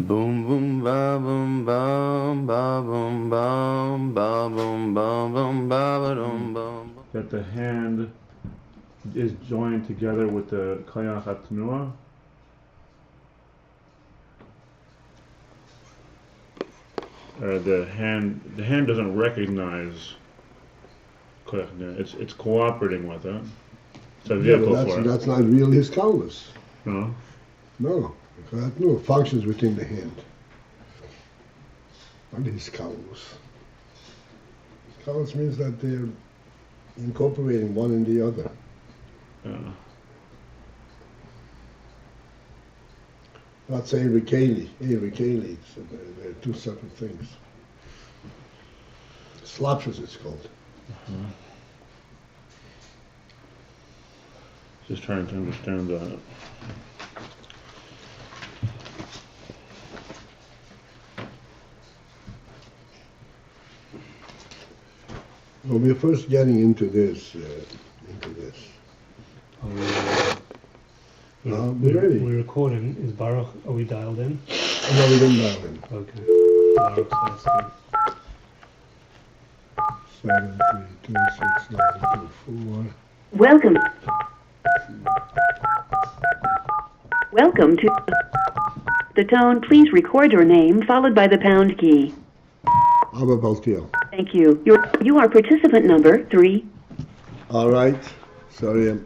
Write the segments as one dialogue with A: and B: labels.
A: Boom boom ba boom bum ba boom bum ba boom bum bum ba ba dum bum.
B: That the hand is joined together with the koyach atnua. The hand doesn't recognize koyach atnua. It's cooperating with it. It's a vehicle for it.
C: That's not really his kalus.
B: No.
C: No, it functions within the hand. Not his kalus. Kalus means that they're incorporating one in the other. Not saying Rikeli, so they're two separate things. Slapshus it's called.
B: Just trying to understand that.
C: Well, we're first getting into this. We're ready.
D: We're recording. Is Baruch, are we dialed in?
C: No, we didn't dial in.
D: Okay. Baruch's asking.
C: 7, 3, 2, 6, 9, 2, 4.
E: Welcome. Welcome to the tone. Please record your name followed by the pound key.
C: Abba Paltiel.
E: Thank you. You are participant number 3.
C: All right. Sorry.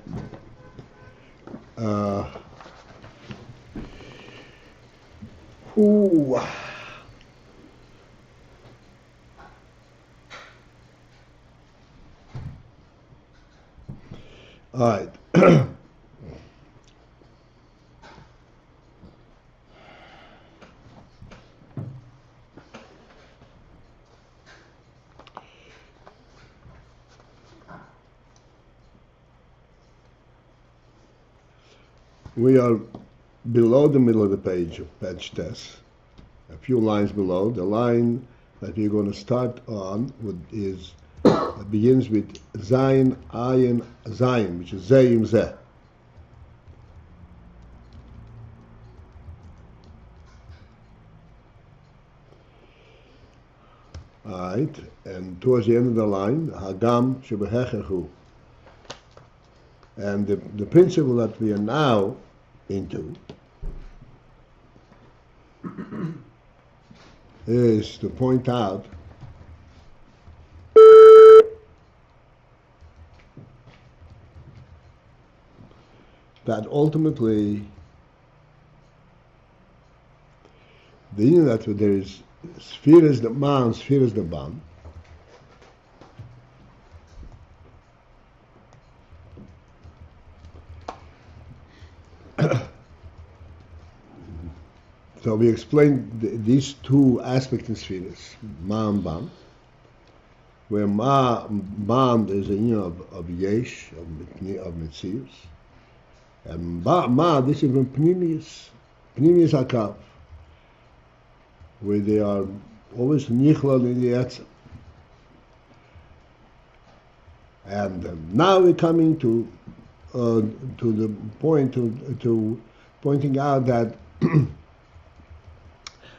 C: Ooh. All right. We are below the middle of the page of page test, a few lines below. The line that we're going to start on begins with Zayin, Ayin, Zayin, which is Zayim Zeh. Alright, and towards the end of the line, Hagam Shebehechechu. And the principle that we are now into is to point out that ultimately the union that there is sphere is the man, sphere is the ban. So we explained these two aspects in spheres, ma and ban, where ban is a union of yesh, of mitzius, and ma, this is from pnimius hakav, where they are always nichlal in the etzem. And now we're coming to the point to pointing out that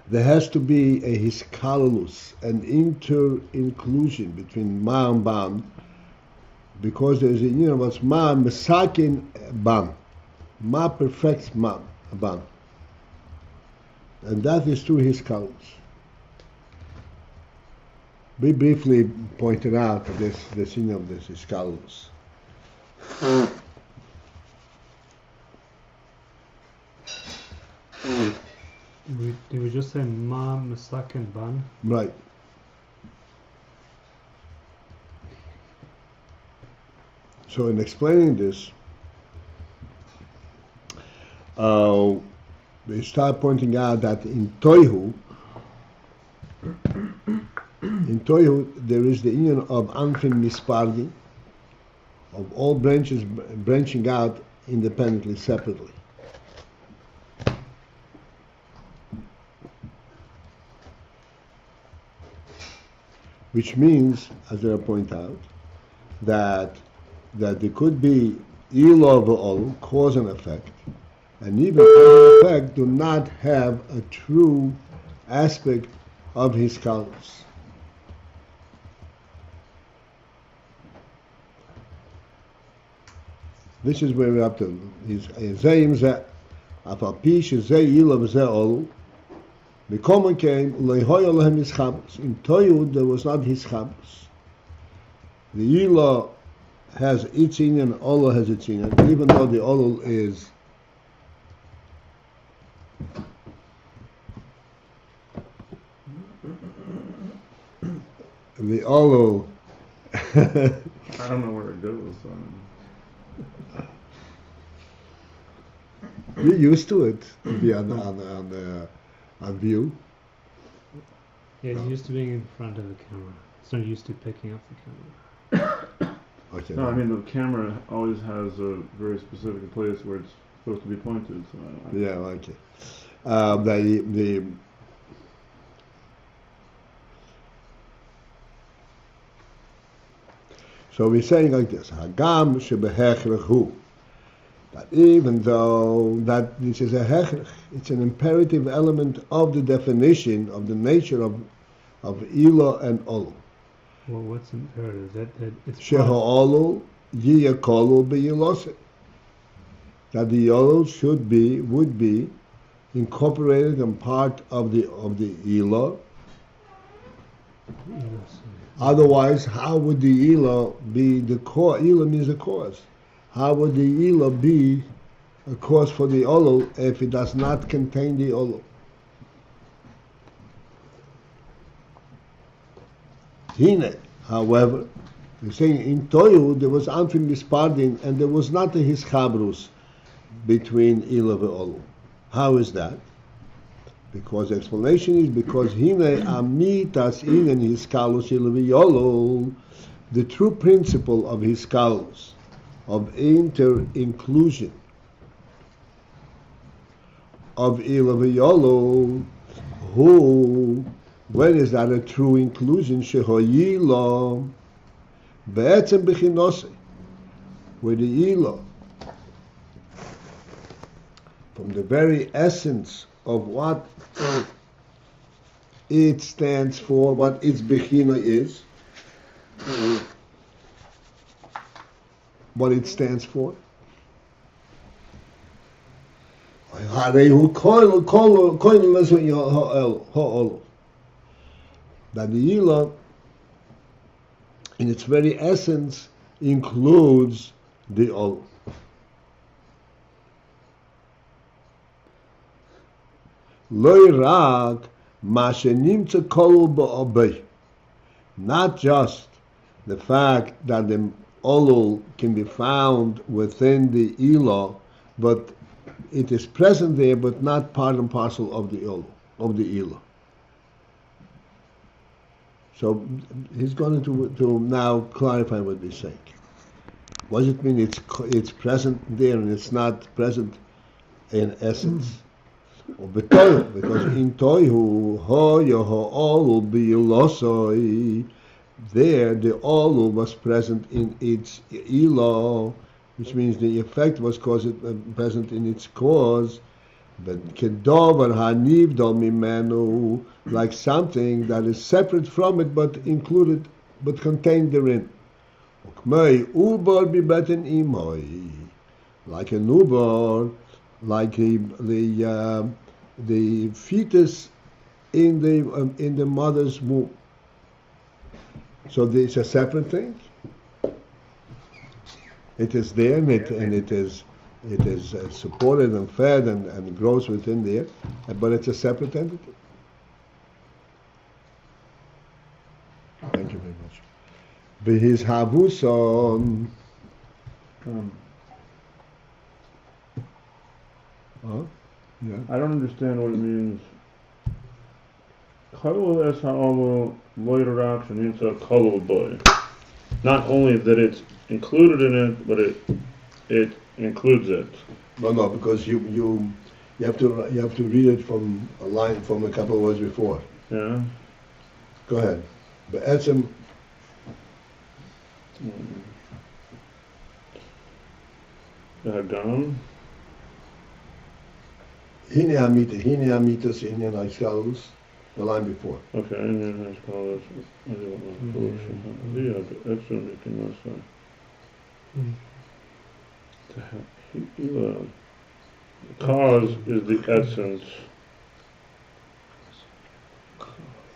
C: there has to be a hiskalus, an inter-inclusion between ma and ban, because there's a what's ma mesakin ban. Ma perfects ban. And that is through hiskalus. We briefly pointed out this thing of this hiskalus.
D: Did we just say ma, masak, and ban?
C: Right. So in explaining this, we start pointing out that in Toihu there is the union of Anfin Mispardi, of all branches branching out independently, separately. Which means, as I point out, that there could be ilov all cause and effect, and even cause and effect do not have a true aspect of his colors. This is where we're up to. Zayim Zeh, Afal Zeh Yilav Zeh Olu. Bekomen came, Lehoy Olahem Yischabus. In Toyud, there was not Yischabus. The Yilah has its inyan, Olu has its inyan, even though the Olu is the Olu.
B: I don't know where it goes.
C: You're used to it, to be on view.
D: Yeah, he's used to being in front of the camera. He's not used to picking up the camera.
C: Okay.
B: No, I mean the camera always has a very specific place where it's supposed to be pointed. So
C: Yeah, okay. So we're saying like this: Hagam shebehechrechu. That even though that this is a hechrech, it's an imperative element of the definition of the nature of ilo and olu.
D: Well, what's imperative? That it's
C: Sheho olu yiyakolu b'yilose. That the olu would be incorporated and part of the ilo. Otherwise, how would the ilo be the cause? Ilo means the cause. How would the ilo be a cause for the olu if it does not contain the olu? Hine, however, you're saying in Toyu there was Anfim Mispardin and there was not a Hischabrus between ilo and olu. How is that? Because the explanation is because Hine Amitas Inen Hiskalus ilo v'yolo, the true principle of Hiskalus, of inter-inclusion of ilo v'yolo, who, when is that a true inclusion? Shehoyilo be'etzem b'chinose, where the ilo, from the very essence of what it stands for, what its bechina is, what it stands for. That the ilo, in its very essence, includes the olu. Not just the fact that the olu can be found within the ilo, but it is present there, but not part and parcel of the ilo. So he's going to now clarify what we're saying. What does it mean? It's present there and it's not present in essence. Because in toihu ho yoho olu biyulosoi, there the olu was present in its ilo, which means the effect was present in its cause. But kedover hanivdol mimenu, like something that is separate from it but included, but contained therein. Like a newborn, like the fetus in the mother's womb. So it's a separate thing. It is there, and it is supported and fed and grows within there, but it's a separate entity. Thank you very much. Behis havuson. Yeah.
B: I don't understand what it means. Kolol es ha'olu lo yirak shenimtza kolol boy. Not only that it's included in it, but it includes it.
C: No, because you have to read it from a line from a couple of words before.
B: Yeah.
C: Go ahead. Be'etzem.
B: Hagam.
C: Hine hamitas, hine naiskalus, the line before.
B: Okay, Ayin has called us. The cause is the essence.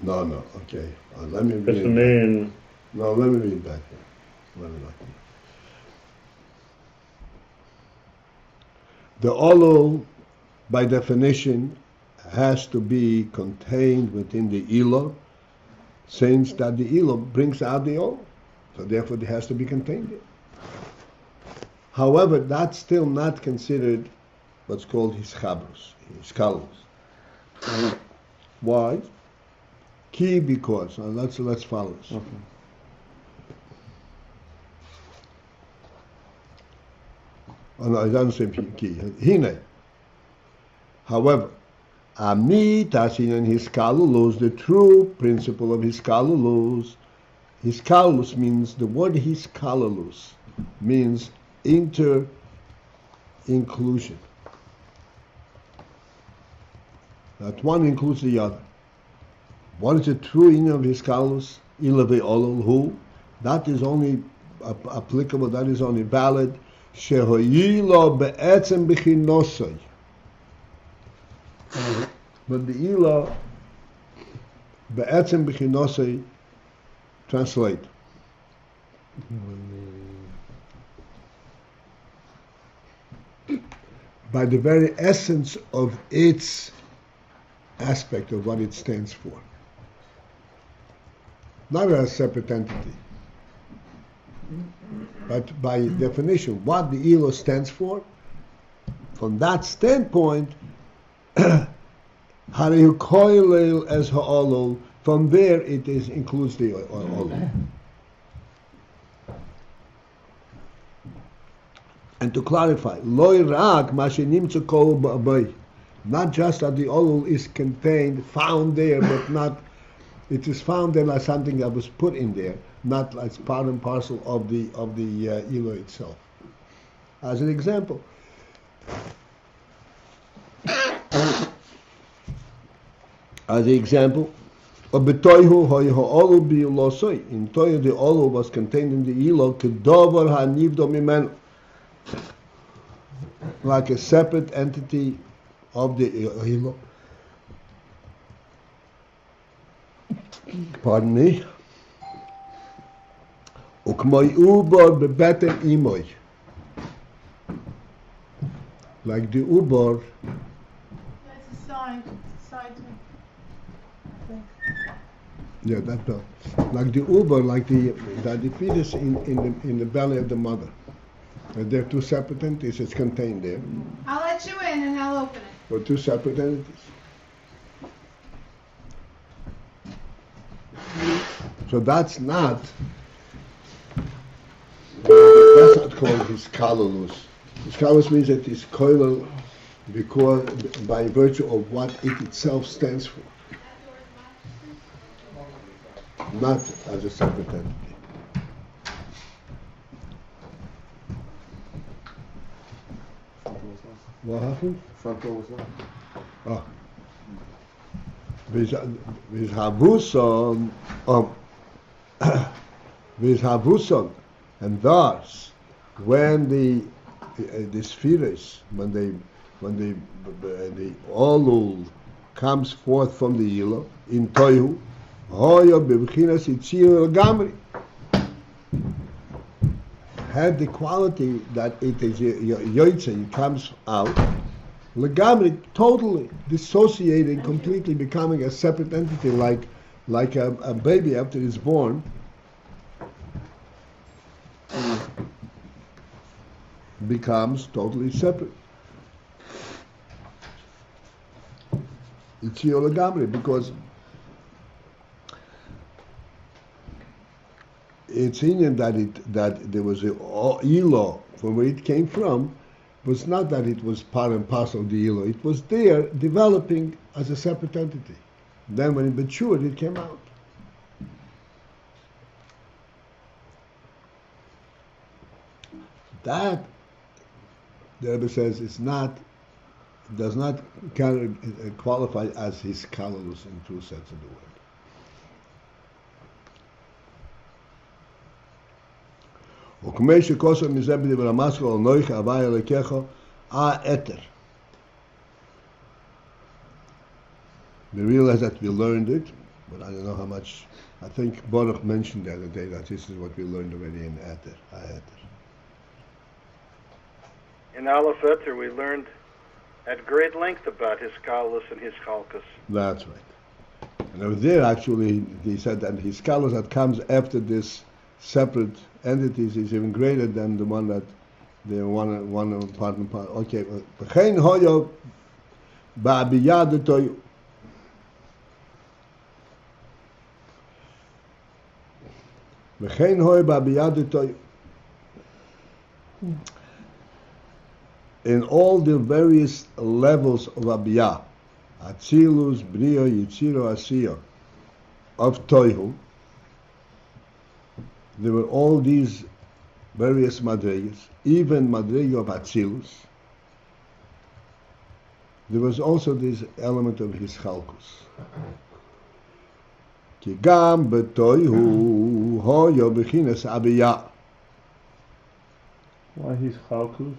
C: No, okay. Let me read
B: It's the main.
C: No, let me read back here. Let me back here. The olol, by definition, has to be contained within the ilo, since that the ilo brings out the olol. So therefore it has to be contained there. However, that's still not considered what's called hischabrus, hiskalus. Why? Key because. Let's follow this.
B: Okay.
C: Oh, no, it doesn't say key. Hine. However, Amit Asinan Hiskalulus, the true principle of Hiskalulus. Hiskalulus means, the word Hiskalulus means inter-inclusion. That one includes the other. What is the true meaning of Hiskalulus? Ilave Olol, who? That is only applicable, that is only valid. Shehoyilo be'etzem b'chinosoi. But the ilo be'etzem b'chinosoi translate. By the very essence of its aspect of what it stands for. Not as a separate entity. But by definition, what the ilo stands for, from that standpoint, Harihu koilel as ha'olol, from there it includes the olol. And to clarify, loy rak mashenimtzu kol ba'abay, not just that the olol is contained, found there, but not, it is found there like something that was put in there, not as part and parcel of the ilo itself. As an example, of betoihu hoy ha'olol bi'ulosoi. In toihu the olol was contained in the ilo kedover ha'nivdo mimenu, like a separate entity of the ilo. Pardon me. Ukmoy ubor bebeten imoy. Like the ubor.
F: That's a side thing.
C: Yeah, that's not. Like the ubor, like the fetus in the belly of the mother. They're two separate entities. It's contained there.
F: I'll let you in and I'll open it.
C: But two separate entities. So that's not called hiskalulus. Hiskalulus means that it's koilel because by virtue of what it itself stands for, not as a separate entity. What happened?
A: Front door was locked.
C: Vizhavuson, and thus, when the spheres, when the olul comes forth from the ilo in toihu, hoyo bebchinas itzir gamri, had the quality that it is yoitze, it comes out legamri, totally dissociating, completely becoming a separate entity, like a baby after it's born. Becomes totally separate. It's legamri, because it's in that there was a ilo from where it came from. Was not that it was part and parcel of the ilo. It was there developing as a separate entity. Then when it matured, it came out. That, the Rebbe says, is not does not qualify as his kalulus in true sense of the word. וכמי שכוסו מזה בדבר המסחו על נויך הווי אלוקיך אתר. We realize that we learned it, but I don't know how much. I think Baruch mentioned the other day that this is what we learned already in Eter, Eter.
G: In Aleph Eter, we learned at great length about his kalus and his chalkus.
C: That's right. And over there, actually, he said that his kalus that comes after this separate entities is even greater than the one that they one part and part. Okay. V'chein hoyo ba'abiyad toyu. V'chein hoyo ba'abiyad toyu. In all the various levels of Abiyah, Atzilus, Brio, Yitziro, Asiyo, of Toihu, there were all these various madrigas, even madriga of Atzilus. There was also this element of his chalkus. Ki gam betoihu hoyo bechinas Abiyah.
B: Why he's chalkus?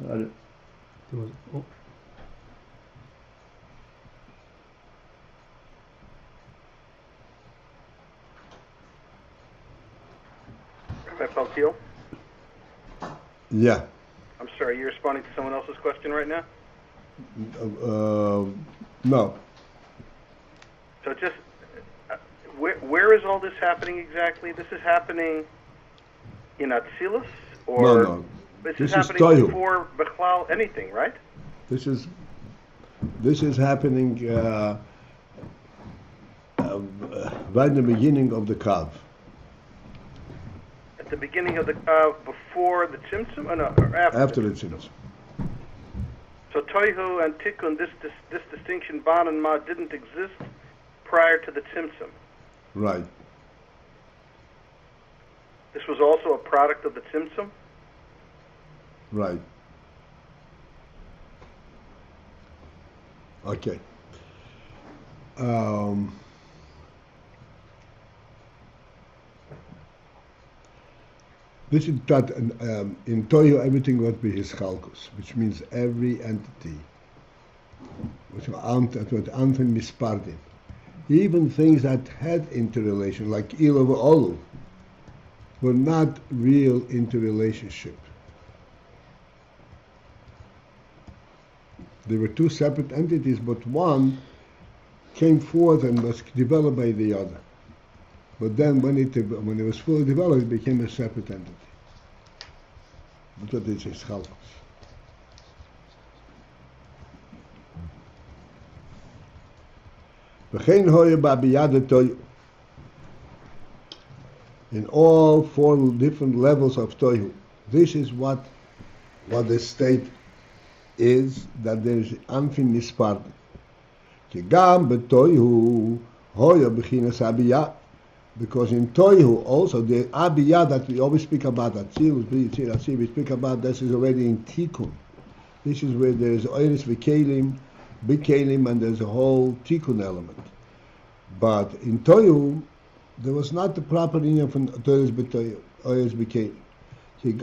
D: There was, oh,
G: Rabbi Paltiel?
C: Yeah.
G: I'm sorry, you're responding to someone else's question right now?
C: No.
G: So just, where is all this happening exactly? This is happening in Atzilus? Or
C: No.
G: This
C: This
G: is
C: is
G: happening
C: Tohu.
G: before Bechlal anything, right?
C: This is happening right in the beginning of the Kav.
G: At the beginning of the before the Tzimtzum, or no, or after?
C: After the Tzimtzum.
G: So Toihu and Tikkun, this distinction, Ban and Ma, didn't exist prior to the Tzimtzum.
C: Right.
G: This was also a product of the Tzimtzum?
C: Right. Okay. This is that in Toyo everything would be his chalkus, which means every entity, which were anfen mispardim, even things that had interrelation, like ilu v'olu, were not real interrelationship. There were two separate entities, but one came forth and was developed by the other. But then when it was fully developed, it became a separate entity. That's what it is, chalkus. V'chein hoye ba'biyad toyu. In all four different levels of toyu, this is what the state is, that there is anfin nispard. Ki gam betoyu hoye b'chinas abiyah. Because in Toihu also the Abiyah that we always speak about, Atzilus, we speak about, this is already in Tikkun. This is where there is Oiris V'Kelim, B'Kelim, and there's a whole Tikkun element. But in Toihu, there was not the proper union from Oiris V'Kelim.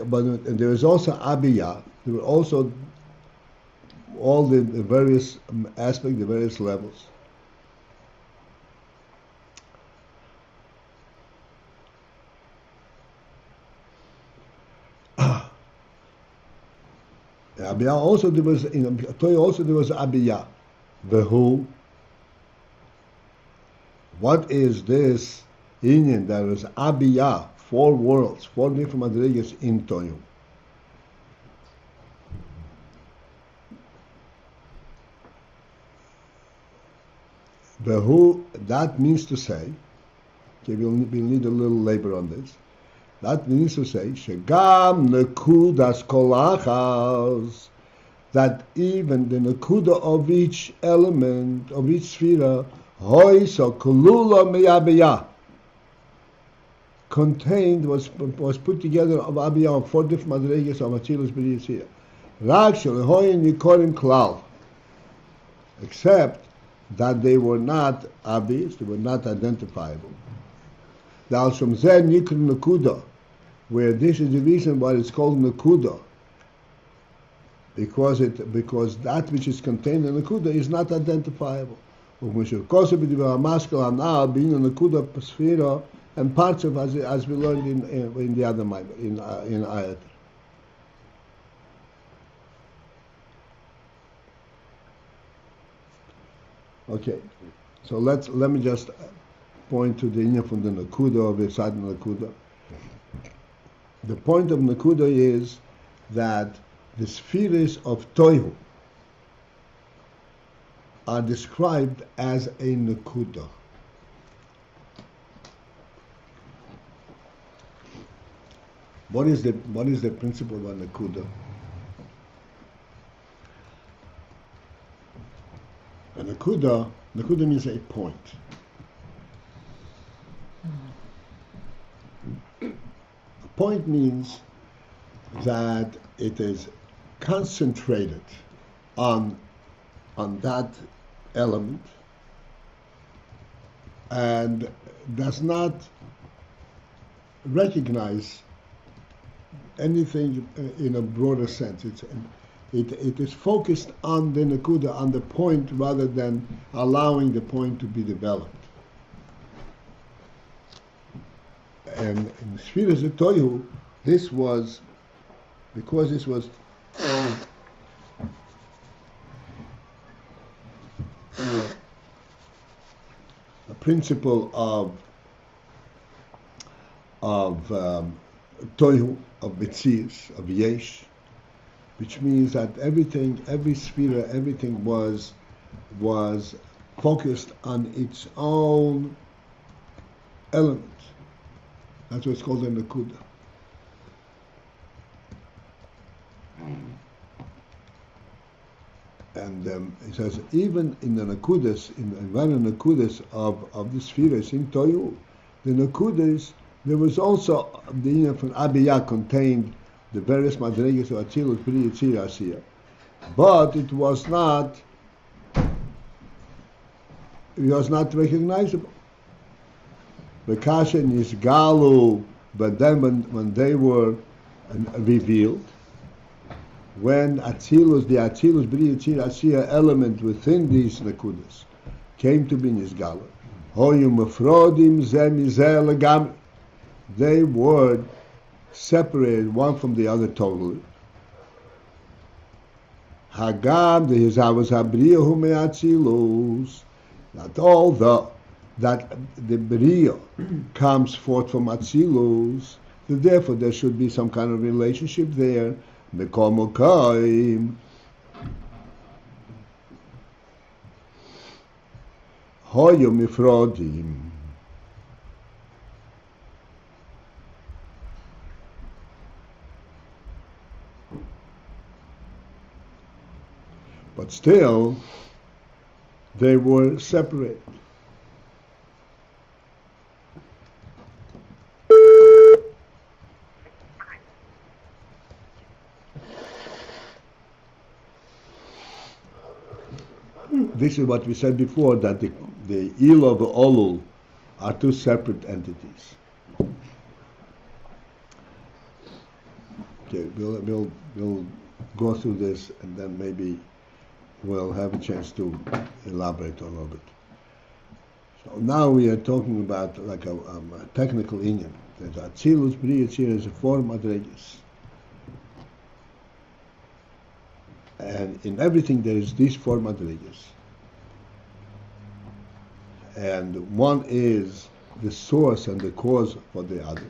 C: But there was also Abiyah. There were also all the various aspects, the various levels. Abiyah also there was in Toy also there was Abiyah. The who? What is this union? There is Abiyah, four worlds, four different madrigas in Toyu. The who, that means to say, okay, we'll need a little labor on this. That means to say, Shegam nekudas kolachas, that even the nekuda of each element, of each sphere, hoy so kulula meyabiyah, contained, was put together of abiyah, of four different madrigas of Atzilus B'Yitzira. Rak shel hoy nikorim klal. except that they were not obvious, they were not identifiable. Now, from there, Nikr Nakuda, where this is the reason why it's called Nakuda, because that which is contained in Nakuda is not identifiable. And parts of as we learned in the other Maimer, in Ayat. Okay, so let me just point to the inyan from the Nakuda of Yesad Nakuda. The point of Nakuda is that the spheres of Toihu are described as a Nakuda. What is the principle of a Nakuda? A Nakuda means a point. A point means that it is concentrated on that element and does not recognize anything in a broader sense. It is focused on the Nakuda, on the point, rather than allowing the point to be developed. And in Shviras Toihu, this was a principle of Toihu, of Metzius, of Yesh, which means that everything, every sphere, everything was focused on its own element. That's what's called a Nakuda. And it says even in the Nakudas, in the environment Nakudas of the spheres in Toyu, the Nakudas, there was also the inyan from Abiyah contained the various madrigas of Atzilus, Bri, Yitzir, Asiya. But it was not recognizable. Bekasha Nisgalu, but then when they were revealed, when Atzilus, the Atzilus, Bri, Yitzir, Asiya element within these Nakudas came to be Nisgalu, Hoyu Mefrodim Zemizel Legam, they were separated one from the other totally. Hagam the Hizavas Habriyahu Me'atzilus, that although that the Bria comes forth from Atzilus, therefore there should be some kind of relationship there. Mekol Mokaim Hoyu Mifrodim. But still, they were separated. This is what we said before, that the Il of the Olul are two separate entities. Okay, we'll go through this and then maybe we'll have a chance to elaborate a little bit. So now we are talking about like a technical inyan. That Atzilus Bri Yitzir is a four madrigas. And in everything there is these four madrigas. And one is the source and the cause for the other.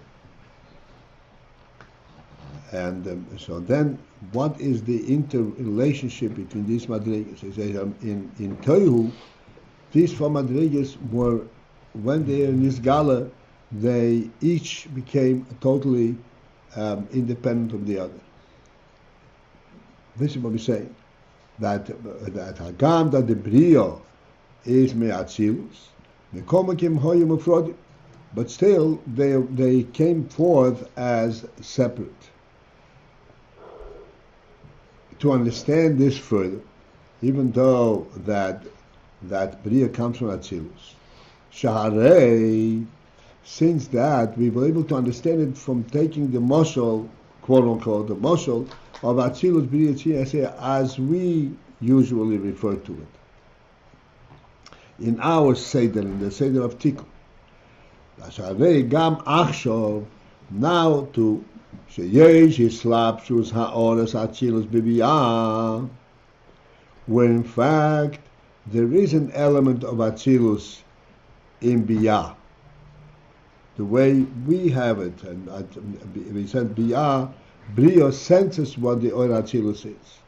C: And so then, what is the interrelationship between these madrigas? In Toihu, these four madrigas were, when they are in Nisgala, they each became totally independent of the other. This is what we're saying. That Hagam, that the Brio is Me'atzilus, Mekomakim Hoyu Mefrodim, but still they came forth as separate. To understand this further, even though that Bria comes from Atzilus. Shaharei, since that we were able to understand it from taking the moshel, quote unquote, the moshel of Atzilus Bria Tzia as we usually refer to it. In our Seder, in the Seder of Tikkun. Shaharei gam achshov, now to sheyesh hislapshus ha'oras Atzilus Bibiyah, where in fact there is an element of Atzilus in Biyah. The way we have it, and we said Biyah, Brio senses what the Or Atzilus is.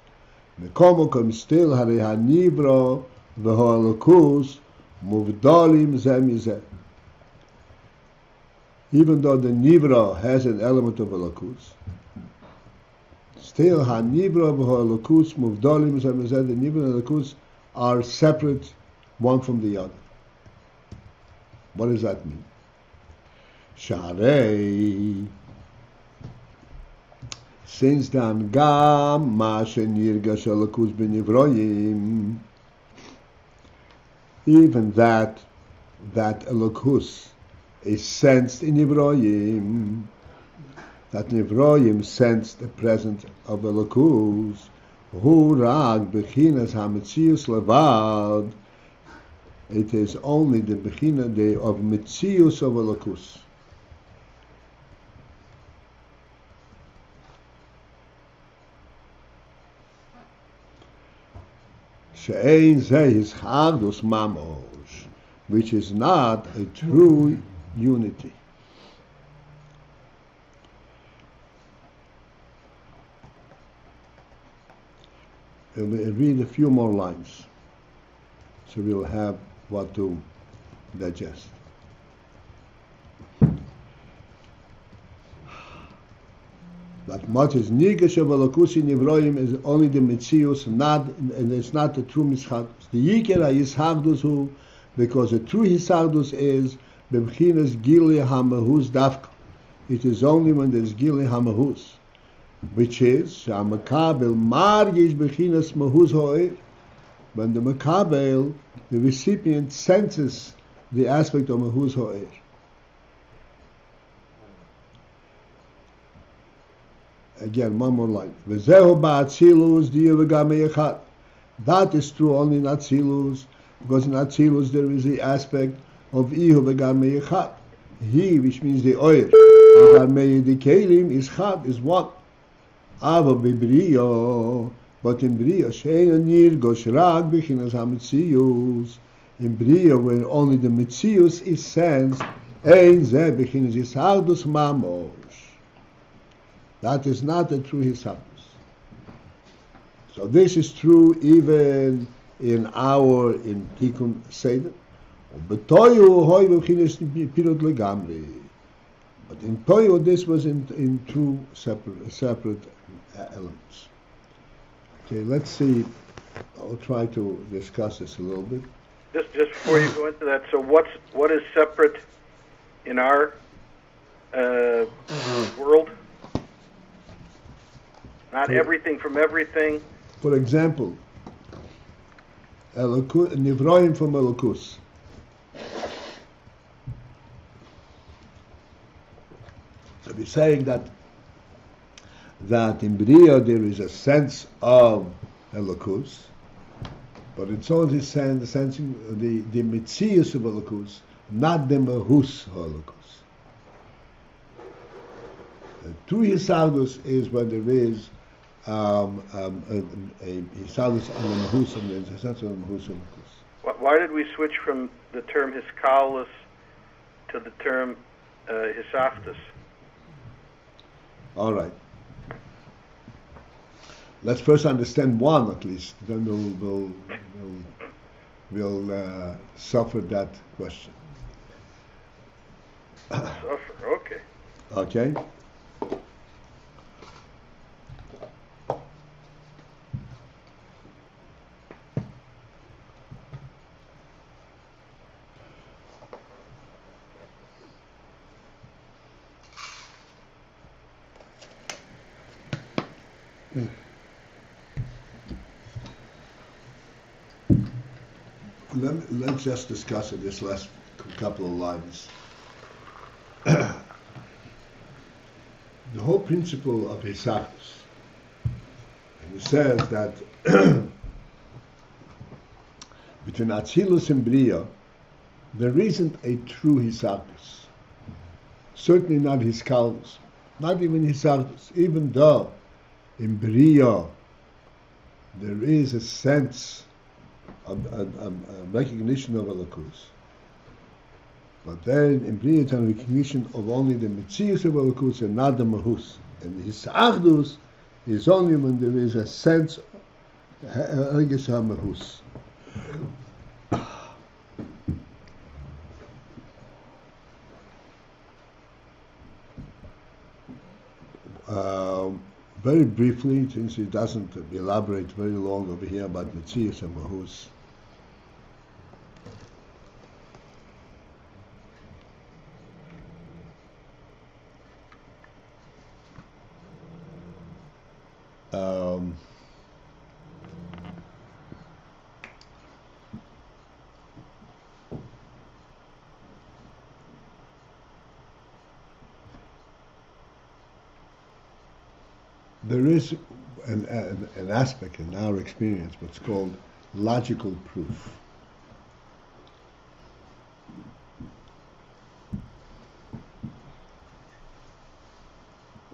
C: Mekomokom still Harei HaNibro v'Ho'elokus Muvdolim Zeh Mizeh. Even though the Nibro has an element of Elokus, still HaNibro v'Ho'elokus Muvdolim Zeh Mizeh, the Nibro and Elokus are separate one from the other. What does that mean? Sharei, since then gam ma shenirgash elokus b'nivroyim, even that elokus is sensed in nivroyim, that nivroyim sense the presence of elokus, hu rag bechinas hametzius levad. It is only the bechina of metzius of elokus. She'ein zeh hischagdus mamos, which is not a true unity. We'll read a few more lines, so we'll have what to digest. That much is nigesh of elokusi nivroim is only the mitzius, and it's not the true mischadus. The yikera yishagdus who, because the true hisagdus is b'bchinas gili hamahus dafka. It is only when there's gili hamahus, which is shamakabel margish b'chinas mahus ho'er. When the makabel, the recipient, senses the aspect of mahus ho'er. Again, one more line. V'zehu ba'atzilus diya v'gamei echad. That is true only in Atzilus, because in Atzilus there is the aspect of ihu v'gamei echad. He, which means the oir, v'gamei the kelim is chad, is one. Ava b'briyo, but in Bria, she'en nirgosh rag b'chinas hametzius. In Bria, where only the metzius is sensed, ein zeh b'chinas yisagdus mamos. That is not a true hisabus. So this is true even in Tikkun Seder. But in Toyo, this was in two separate elements. Okay, let's see. I'll try to discuss this a little bit.
G: Just before you go into that, so what is separate in our world? Not everything from everything.
C: For example, Nivroim from Elokus. So we're saying that in Bria there is a sense of Elokus, but it's only sensing the Metzius of Elokus, not the Mahus of Elokus. True Hisaldus is when there is a Hisaldus and a Mahus, and there's a sense of Mahus and Elokus.
G: Why did we switch from the term Hiskalis to the term Hisaftus?
C: All right. Let's first understand one at least, then we'll suffer that question.
G: Suffer, okay.
C: Okay? let's just discuss in this last couple of lines. The whole principle of Hisachus, and it says that between Atzilus and Bria, there isn't a true Hisachus. Certainly not Hiskalus, not even Hisachus, even though in Bria there is a sense of a recognition of Elokus. But then in Bria it's a recognition of only the Metzius of Elokus and not the Mahus. And the Hisachdus is only when there is a sense of Mahus. Very briefly, since it doesn't elaborate very long over here about Metzius and Mahus. There is an aspect in our experience what's called logical proof.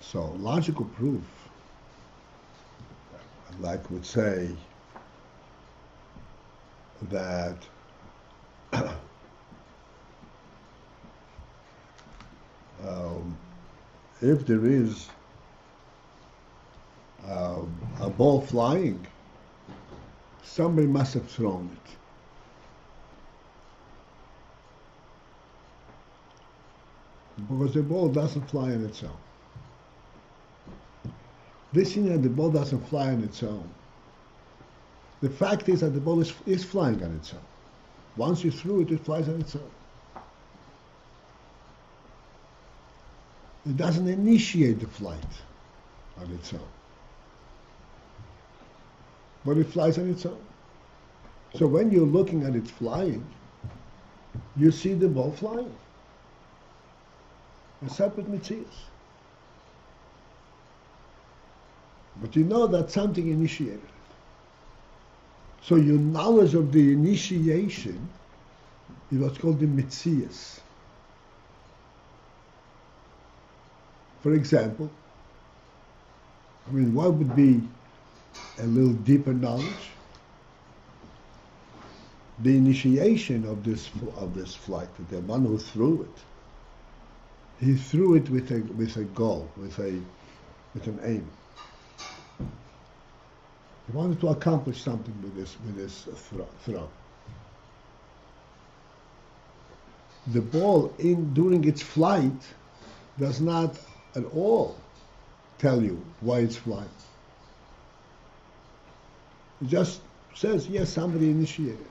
C: So logical proof, like would say that if there is a ball flying, somebody must have thrown it. Because the ball doesn't fly on its own. This thing that the ball doesn't fly on its own. The fact is that the ball is flying on its own. Once you threw it, it flies on its own. It doesn't initiate the flight on its own. But it flies on its own. So when you're looking at it flying, you see the ball flying. A separate mitzvahs. But you know that something initiated it. So your knowledge of the initiation is what's called the mitzvahs. For example, what would be a little deeper knowledge? The initiation of this flight, the one who threw it. He threw it with a goal, with an aim. He wanted to accomplish something with this throw. The ball, during its flight, does not at all tell you why it's flying. It just says, yes, somebody initiated.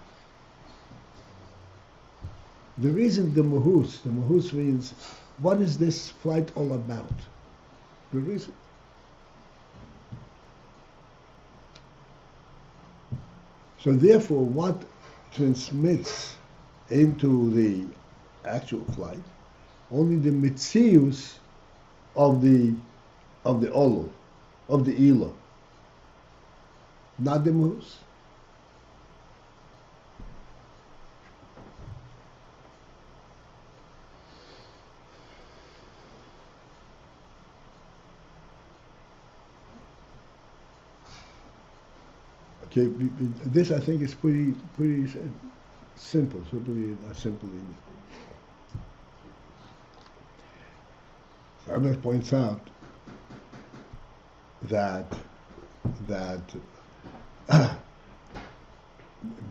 C: There isn't the mahus. The mahus means, what is this flight all about? There isn't. So therefore, what transmits into the actual flight? Only the mitzius of the olo, of the elo, not the mahus. Okay, this I think is pretty simple. So pretty simple. Rabbi points out that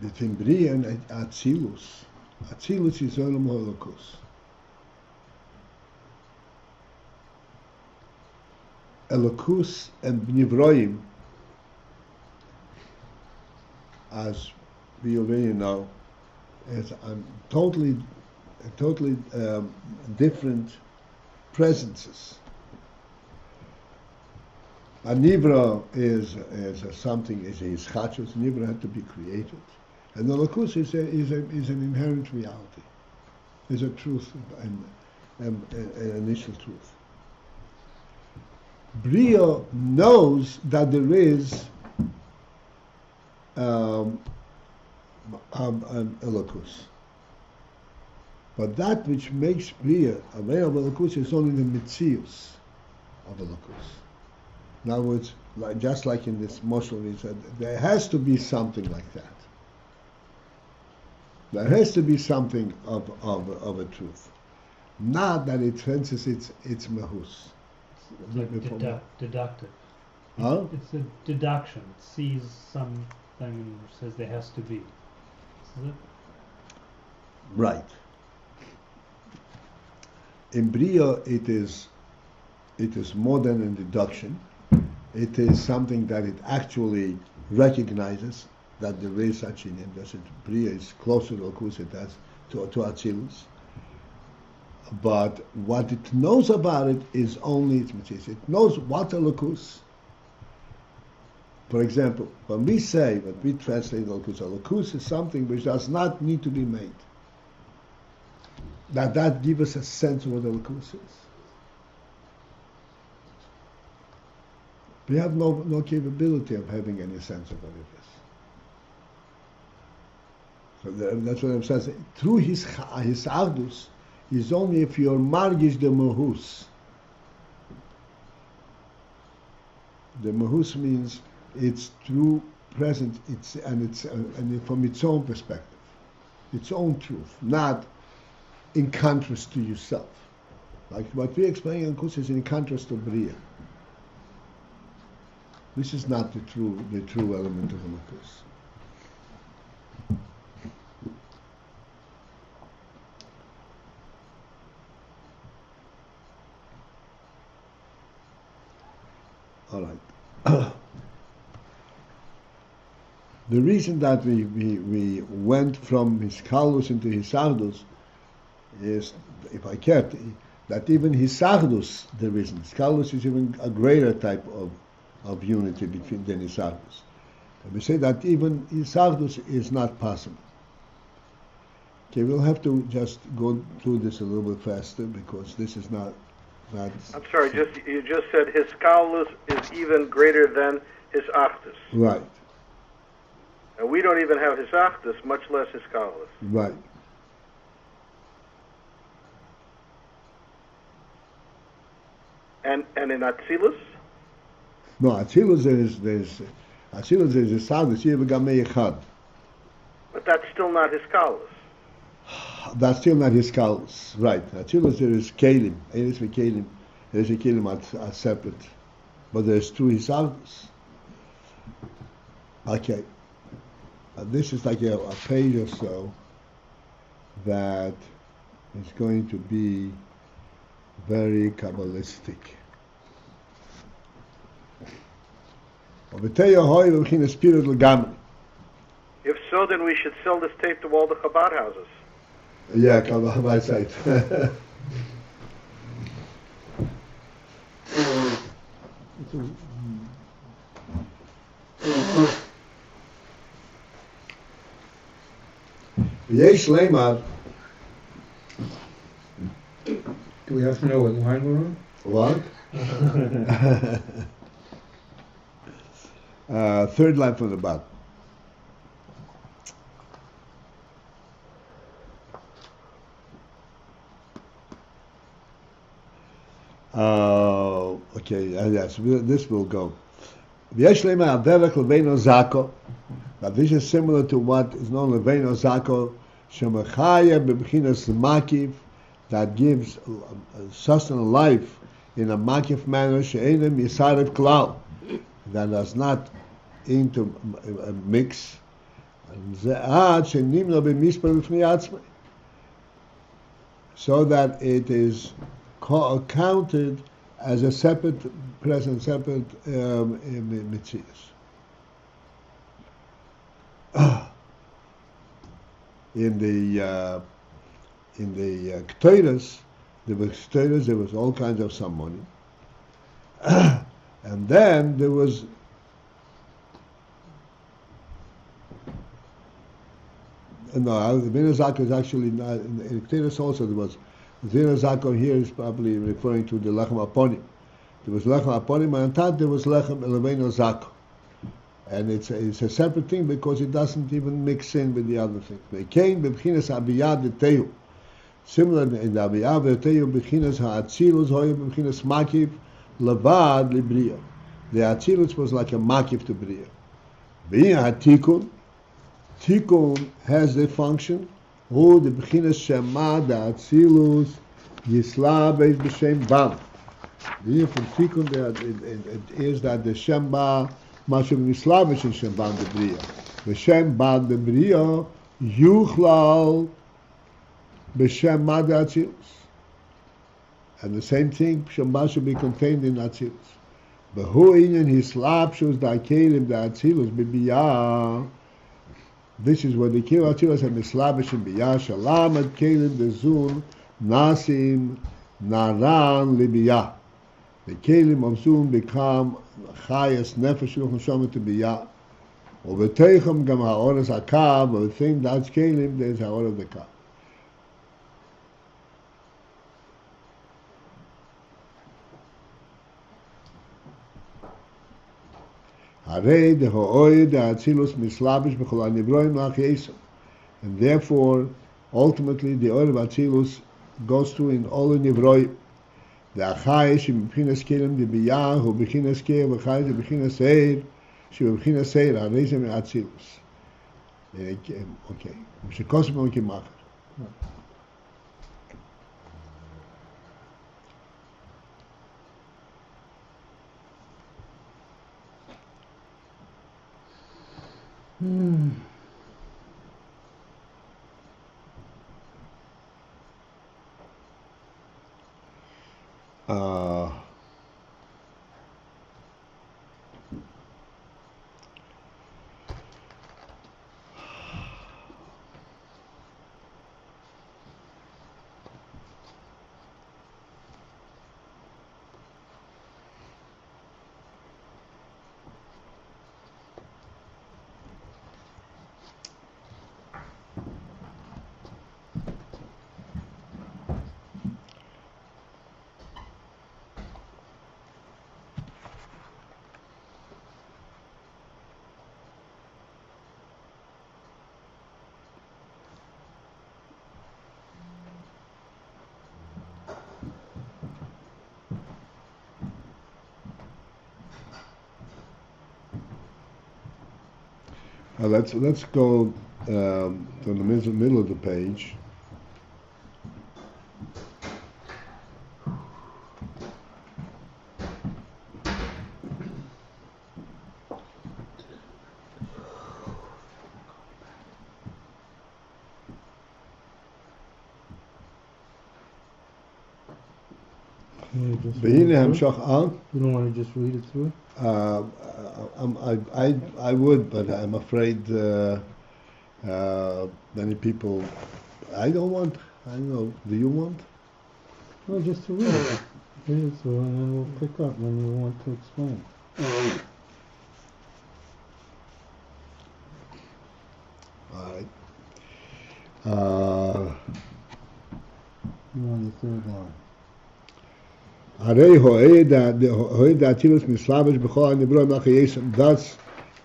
C: between Bria and Atzilus is Olam Holocaust. Elokus and Bnivroim, as we already know, is totally different presences. A Nivra is something, is a Ischachos. Nivra had to be created. And the Lakus is an inherent reality, is a truth, an initial truth. Bria knows that there is a Lakus. But that which makes Bria aware of a Lakus is only the Mitzius of a Lakus. In other words, just like in this Moshel, we said, there has to be something like that. There has to be something of a truth. Not that it fences its mahus.
D: It's like deductive.
C: Huh?
D: It's a deduction. It sees something and says there has to be. Is it?
C: Right. In Bria, it is more than a deduction. It is something that it actually recognizes that there is such in him. That Bria is closer to Okus to Atzilus. But what it knows about it is only its mitzvahs. It knows what a Lakus. For example, when we translate Lakus, a Lakus is something which does not need to be made. That gives us a sense of what a Lakus is. We have no capability of having any sense of what it is. So that's what I'm saying. Through his Ardus, is only if you're margish the mahus. The mahus means it's true, present, and from its own perspective, its own truth, not in contrast to yourself. Like what we explain in Kus is in contrast to Bria. This is not the true element of Malakus. All right. The reason that we went from Hiskalus into Hisardus is, if I care, that even Hisardus there isn't. Hiskalus is even a greater type of unity than Hisardus. And we say that even Hisardus is not possible. Okay, we'll have to just go through this a little bit faster because this is not. I'm
G: sorry, you just said his Kalus is even greater than his Achdus.
C: Right.
G: And we don't even have his Achdus, much less his Kalus.
C: Right.
G: And in Atzilus?
C: No, Atzilus is Sadus, Yevagamei Echad.
G: But that's still not his Kalus.
C: That's still not his Kalus. Right. Atzilus there is Kelim. Eris v'Kelim. Eris v'Kelim are separate. But there's two Hisardus. Okay. This is like a page or so that is going to be very Kabbalistic.
G: If so, then we should sell this tape to all the Chabad houses.
C: Yeah, Chabad site. Yesh Leimar.
H: Do we have to know what line we're on?
C: What? Third line from the bottom. Okay, yes, this will go. V'yesh leima averek leveino zako. Now this is similar to what is known leveino zako, shemachaya b'bchinas makiv, that gives sustenance life in a makif manner, she'enem yisarev klal, that does not into mix. So that it is counted as a separate present, separate mitzias. In the Ketores, there was all kinds of ceremony, and then there was No, the Vina Zaka is actually not, in Ketores also there was, the Vina Zaka here is probably referring to the Lechem Aponim. There was Lechem Aponim, and on top there was Lechem Eleveno Zaka. And it's a separate thing because it doesn't even mix in with the other things. They came b'bchinas abiyad v'tehu. Similar in the abiyad v'tehu b'chinas ha'atzilus hoyu b'chinas makiv levad libriya. The atzilus was like a makiv to briya. B'iyah ha'tikun. Tikun has the function who the b'chinas shema the atzilus yisla beis b'shem bam. The from tikun it is that the shema משהו נשלם של שם בן דבריאה. ושם בן דבריאה יוכלל בשם מה דאצילוס. And the same thing, Shema should be contained in Atzilus. Behu inyan hislapshus da'kelim da'atzilus b'biyah. This is what the kelim Atzilus and the slavish in biyah. Shalam ad kelim dezun nasim naran libiyah. The kelim of Zoom become chayas nefesh ruch neshama to biyah. Uveteicham gam ha'oras hakav, but within that kelim there is ha'or of the kav. Harei de ha'oid ha'atzilus mislabish b'chol ha'nivroim lach yesem. And therefore, ultimately, the oil of Atzilus goes through in all the nivroim. The achayis b'chinas kelim de biyah hu b'chinas keil v'chayis de b'chinas seir she b'chinas seir ha'reizem Atzilus. Okay. Shekosim on kimacher. Let's go to the middle of the page.
D: You don't want to just read it through?
C: I would, but I'm afraid many people. I don't want. I don't know. Do you want?
D: Well, just to read it. Read it through, and then we'll pick up when you want to explain.
C: All right.
D: You're on the third line.
C: Thus,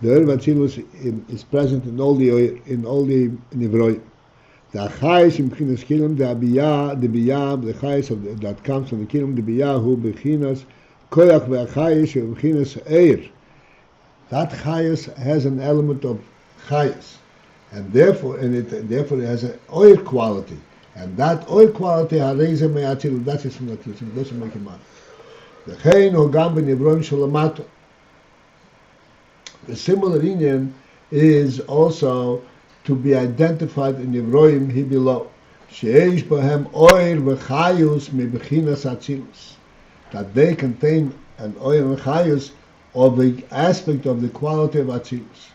C: the Erev Atzilus is present in all the Nivroim. The Achayis in Bechinas Kilim, the Biyah, the Chayis that comes from the Kilim, the Biyah, who Bechinas Koyach ve'Achayis, Bechinas Eir. That Chayis has an element of Chayis, and therefore it has an oil quality. And that oil quality, Hareze me'atzilus, that is from Atzilus, it doesn't make a matter. The similar inyan is also to be identified in Nivroim he below. She'eish bohem oil v'chayus me'bechinas Atzilus. That they contain an oil v'chayus of the aspect of the quality of Atzilus.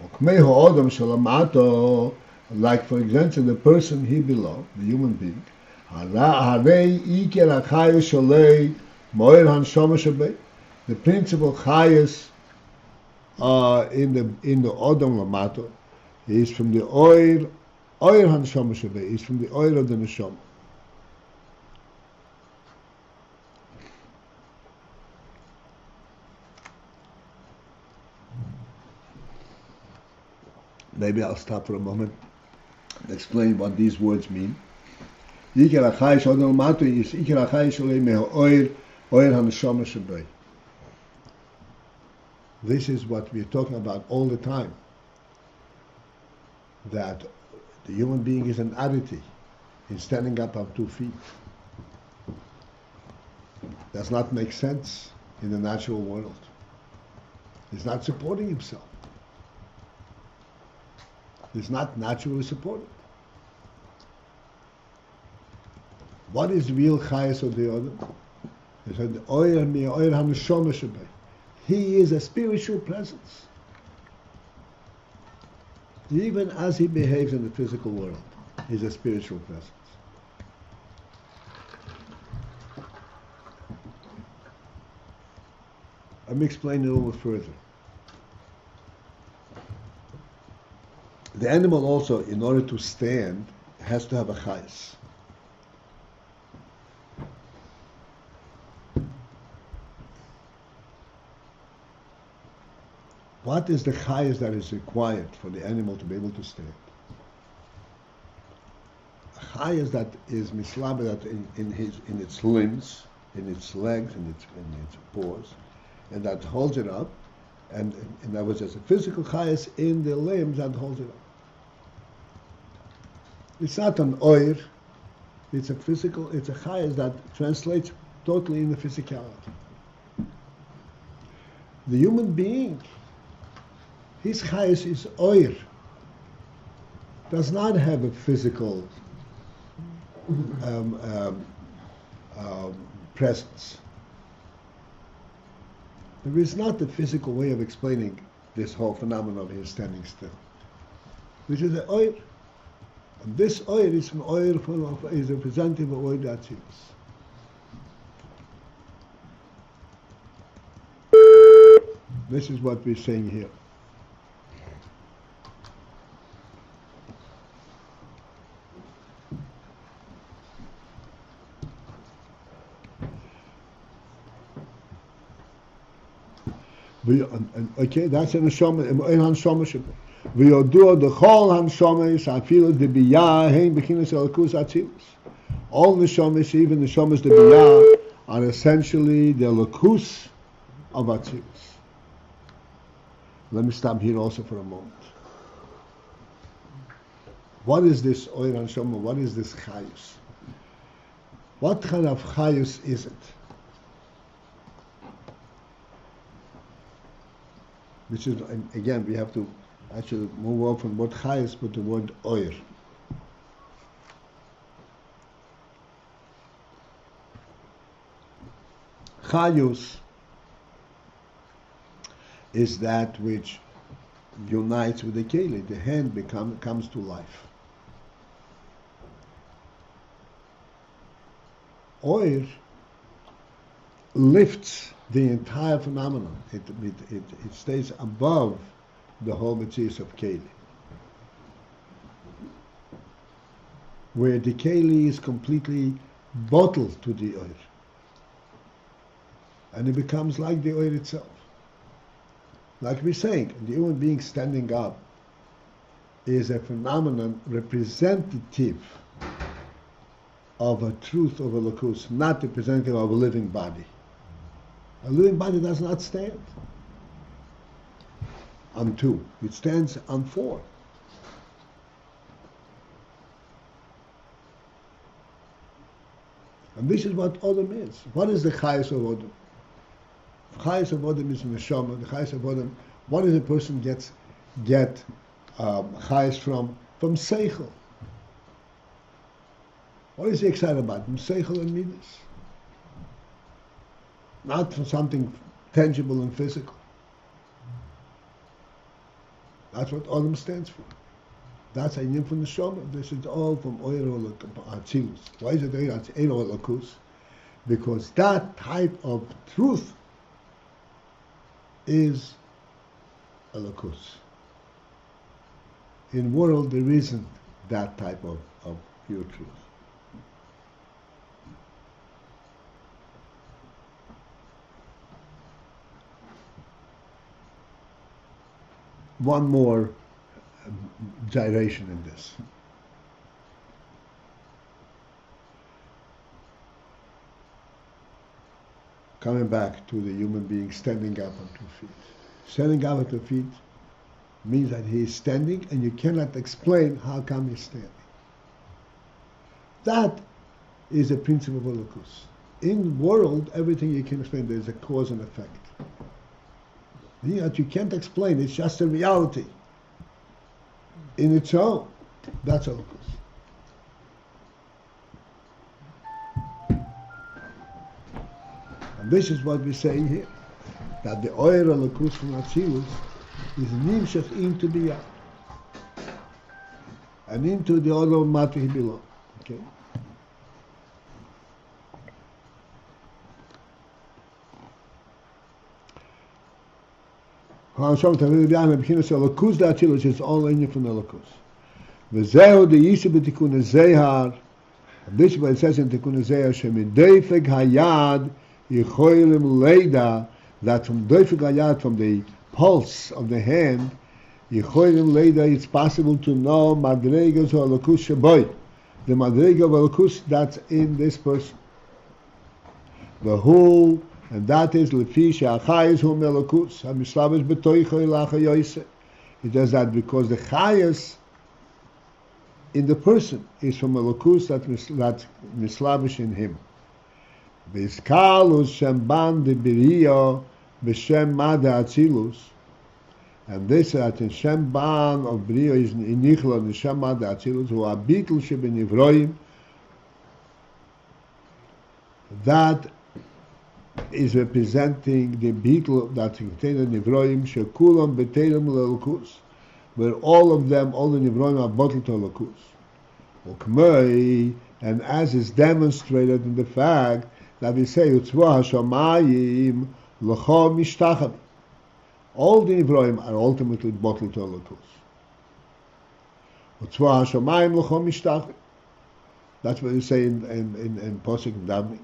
C: Ukmei ha'odam shalamato, like for example the person he below, the human being, the principal chayas in the odam lamato is from the oil Oyer haneshama shebei is from the oil of the neshama. Maybe I'll stop for a moment and explain what these words mean. This is what we're talking about all the time. That the human being is an oddity. He's standing up on 2 feet. Does not make sense in the natural world. He's not supporting himself. He's not naturally supported. What is real chayes of the other? He said, he is a spiritual presence. Even as he behaves in the physical world, he's a spiritual presence. Let me explain it a little further. The animal also, in order to stand, has to have a chayes. What is the chayes that is required for the animal to be able to stand? A chayes that is mislabe, that in its limbs, in its legs, in its paws, and that holds it up, and in other words, there's a physical chayes in the limbs that holds it up. It's not an oir, it's a chayes that translates totally in the physicality. The human being, his chayes is oir, does not have a physical presence. There is not a physical way of explaining this whole phenomenon of his standing still, which is the oir. And this oir is from oir, is representative of oir datzilus. This is what we're saying here. Okay, that's in the Shoma, in Hanshoma Shabbat. V'yodu the whole Hanshomas, afilu the biyah, hein bechinas elkus atzilus. All the Shomas, even the Shomas the biyah, are essentially the elkus of atzilus. Let me stop here also for a moment. What is this Oir Hanshoma? What is this chayus? What kind of chayus is it? Which is, again, we have to actually move on from what chayus but the word oir. Chayus is that which unites with the keli. The hand comes to life. Oir lifts the entire phenomenon. It stays above the whole metzius of keli, where the keli is completely bottled to the oir, and it becomes like the oir itself. Like we're saying, the human being standing up is a phenomenon representative of a truth of a lakus, not representative of a living body. A living body does not stand on 2. It stands on 4. And this is what Odom is. What is the chayes of Odom? Chayes of Odom is neshama. The chayes of Odom, what does a person get chayes from? From seichel. What is he excited about? From seichel and midas. Not from something tangible and physical. That's what Odom stands for. That's Ayin from the Shoma. This is all from Oyer Atzilus. Why is it Oyer Lakus? Because that type of truth is a Lakus. In world there isn't that type of pure truth. One more gyration in this. Coming back to the human being standing up on 2 feet. Standing up on 2 feet means that he is standing and you cannot explain how come he's standing. That is a principle of Elokus. In the world, everything you can explain, there's a cause and effect. That you can't explain, it's just a reality. In its own, that's Elokus. And this is what we're saying here, that the oil Elokus from Atzilus is nimshach into Biyah, and into the Olam Mati he belongs. Okay. Elokus the Atzilus is all in from Elokus. V'zehu the Yishu b'tikun Zehar. This is what it says in Tikun Zehar, shemideifeg hayad yichoylim leida, that from deifeg hayad, from the pulse of the hand, yichoylim leida, it's possible to know madregas or Elokus sheboy, the madrega of Elokus that's in this person. The whole, and that is lefi she'achayis hu Elokus, hamislavish betoicho ilacha yoyse. He does that because the chayas in the person is from Elokus that mislavish in him. V'iskalus shemban de biriyo b'shem mada atzilus, and this that in shemban of biriyo is inichlo in shem mada atzilus who are bitl shebenivroim, that is representing the bitl that contain the nivroim shekulam betelim le'elokus, where all of them, all the nivroim are bottled to Elokus. And as is demonstrated in the fact that we say, Utzvah HaShamayim L'cho Mishtacham. All the nivroim are ultimately bottled to Elokus. Utzvah HaShamayim L'cho Mishtacham. That's what you say in Posuk Davni,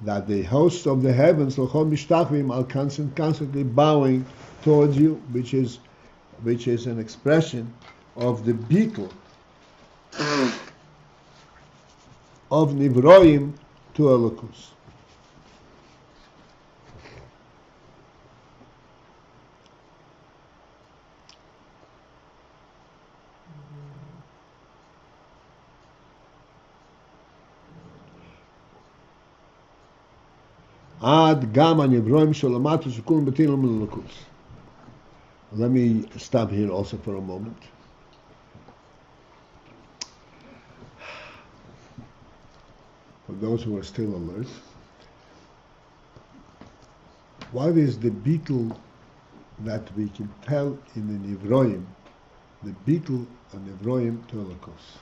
C: that the hosts of the heavens, L'cho Mishtachim, are constantly bowing towards you, which is an expression of the beetle of Nivroim to Elokus. Ad Gama Nivroim Sholomatu Shukulim Betilim Elokus. Let me stop here also for a moment. For those who are still alert, what is the beetle that we can tell in the Nivroim, the beetle of Nivroim to Elokus?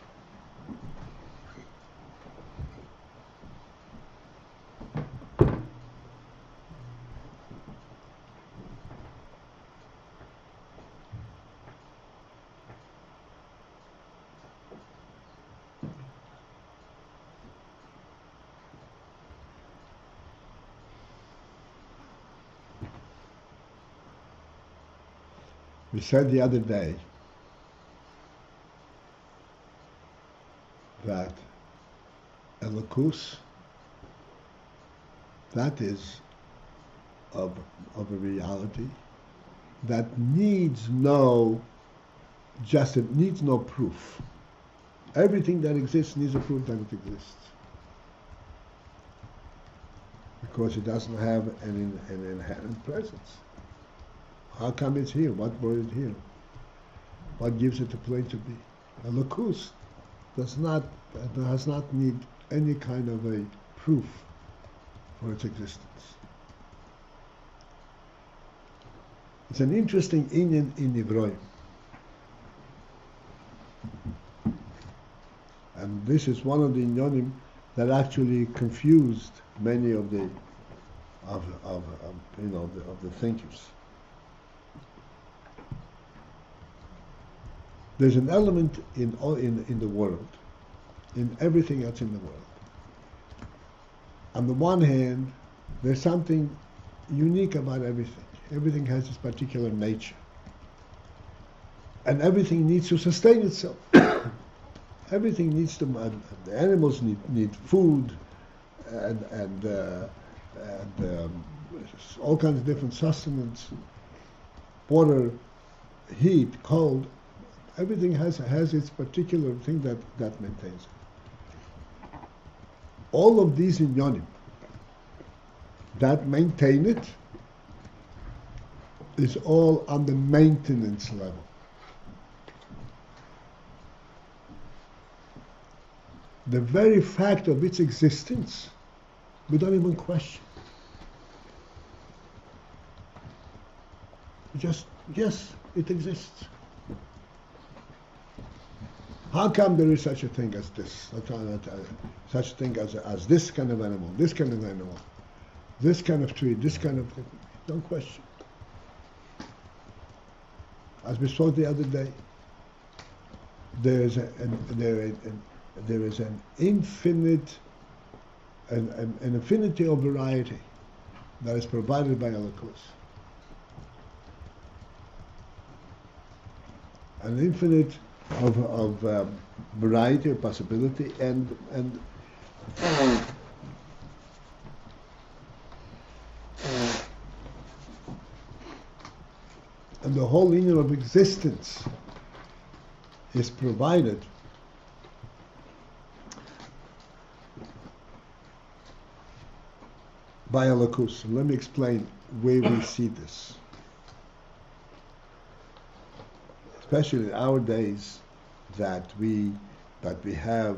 C: We said the other day that Elokus, that is of a reality that needs no proof. Everything that exists needs a proof that it exists, because it doesn't have an inherent presence. How come it's here? What brought it here? What gives it a place to be? Elokus does not need any kind of a proof for its existence. It's an interesting inyan in Nivroim. And this is one of the inyanim that actually confused many of the thinkers. There's an element in the world, in everything that's in the world. On the one hand, there's something unique about everything. Everything has its particular nature. And everything needs to sustain itself. Everything needs to, the animals need food and all kinds of different sustenance, water, heat, cold. Everything has its particular thing that maintains it. All of these inyonim that maintain it is all on the maintenance level. The very fact of its existence, we don't even question. Just, yes, it exists. How come there is such a thing as this? Such a thing as this kind of animal, this kind of animal, this kind of tree, this kind of thing? Don't question. As we saw the other day, there is an infinite, an infinity of variety that is provided by Elokus. An infinite of variety of possibility and the whole linear of existence is provided by Elokus. Let me explain where we see this. Especially in our days, that we have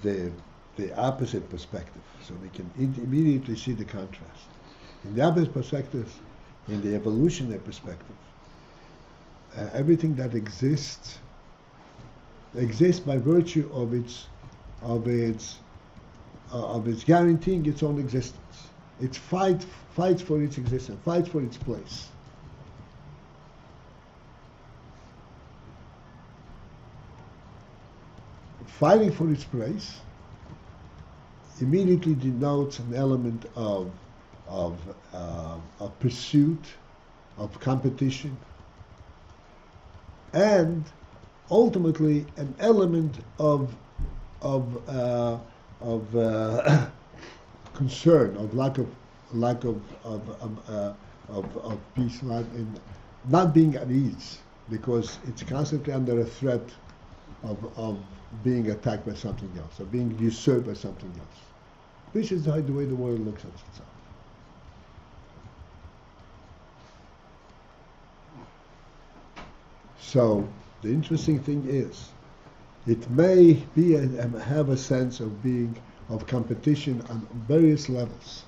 C: the opposite perspective, so we can immediately see the contrast. In the opposite perspective, in the evolutionary perspective, everything that exists by virtue of its guaranteeing its own existence. It fights for its existence, fights for its place. Fighting for its place immediately denotes an element of pursuit, of competition, and ultimately an element of concern, of lack of peace, not being at ease, because it's constantly under a threat of being attacked by something else, or being usurped by something else. This is the way the world looks at itself. So the interesting thing is, it may be have a sense of competition on various levels,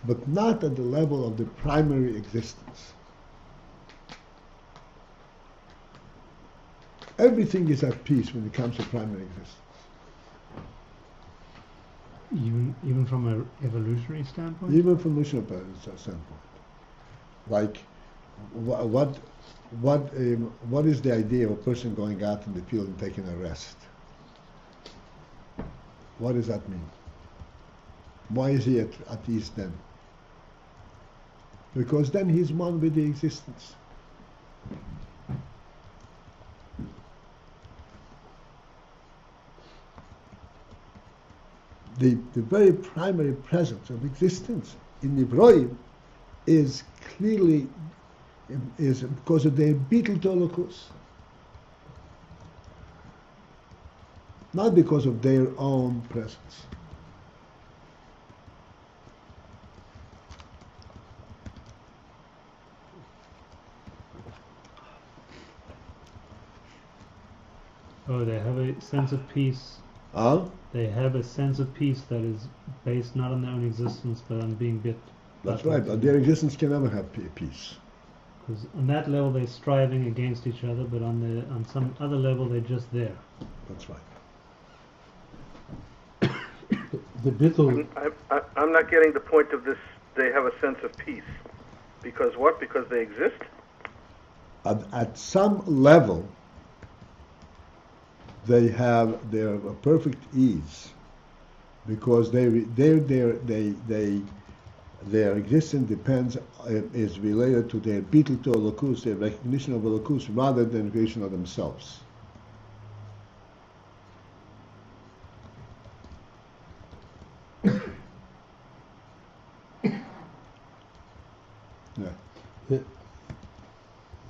C: but not at the level of the primary existence. Everything is at peace when it comes to primary existence.
D: Even from an evolutionary standpoint?
C: Even from an evolutionary standpoint. Like, what is the idea of a person going out in the field and taking a rest? What does that mean? Why is he at ease then? Because then he's one with the existence. The very primary presence of existence in Nivroim is clearly because of their beetle to Elokus, not because of their own presence.
D: Oh, they have a sense of peace. They have a sense of peace that is based not on their own existence, but on being bit.
C: That's right, but their existence can never have peace.
D: Because on that level they're striving against each other, but on some other level they're just there.
C: That's right.
D: The bittul.
G: I'm not getting the point of this. They have a sense of peace. Because what? Because they exist?
C: At some level, they have their perfect ease because their existence depends is related to their bittul to Elokus, their recognition of Elokus, rather than recognition of themselves. Yeah.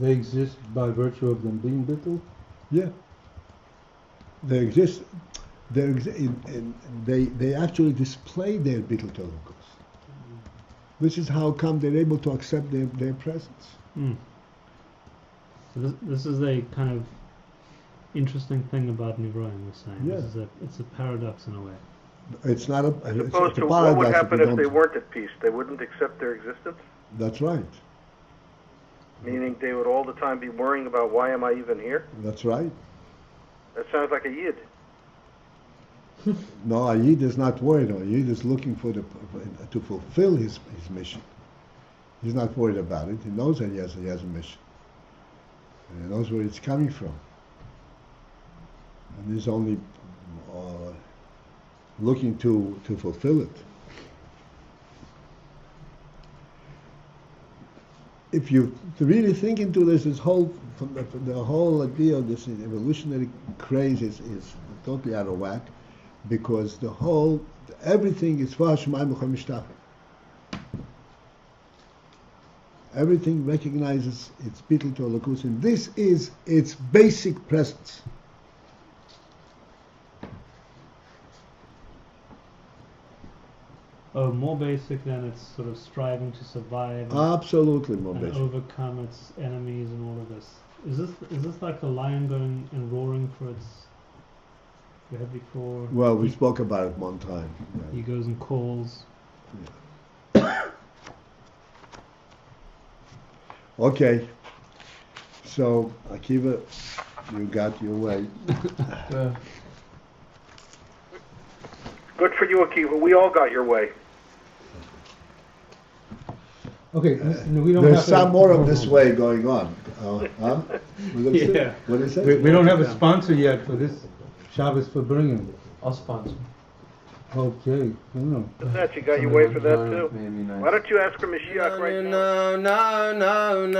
I: They exist by virtue of them being bittul?
C: Yeah. They exist. They actually display their bittul to Elokus. This is how come they're able to accept their presence.
D: So this is a kind of interesting thing about Nivroim, we're saying.
C: Yeah.
D: It's a paradox in a way.
C: It's not a.
G: As
C: It's
G: opposed
C: a
G: to
C: paradox
G: what would happen if they
C: don't-
G: weren't at peace? They wouldn't accept their existence?
C: That's right.
G: Meaning they would all the time be worrying about why am I even here?
C: That's right.
G: That sounds like a yid.
C: No, a Yid is not worried. A Yid is looking for to fulfill his mission. He's not worried about it. He knows that he has a mission. And he knows where it's coming from. And he's only looking to fulfill it. If you really think into this whole, the whole idea of this evolutionary craze is totally out of whack, because everything is everything recognizes its bittul to Elokus, and this is its basic presence.
D: Oh, more basic than it's sort of striving to survive
C: Absolutely more
D: and
C: basic.
D: overcome its enemies and all of this. Is this like a lion going and roaring for its? We had before.
C: Well, we spoke about it one time.
D: He
C: Yeah.
D: goes and calls.
C: Okay. So, Akiva, you got your way.
G: Good for you, Akiva. We all got your way.
I: Okay, we don't
C: There's
I: have
C: some more of this way going on. Huh?
I: Yeah.
C: What is it?
I: We don't have a sponsor yet for this Shabbos for bringing.
A: I'll sponsor.
I: Okay, I don't know.
G: What's that? You got your way for that too? Why don't you ask for Mashiach right now?
A: No.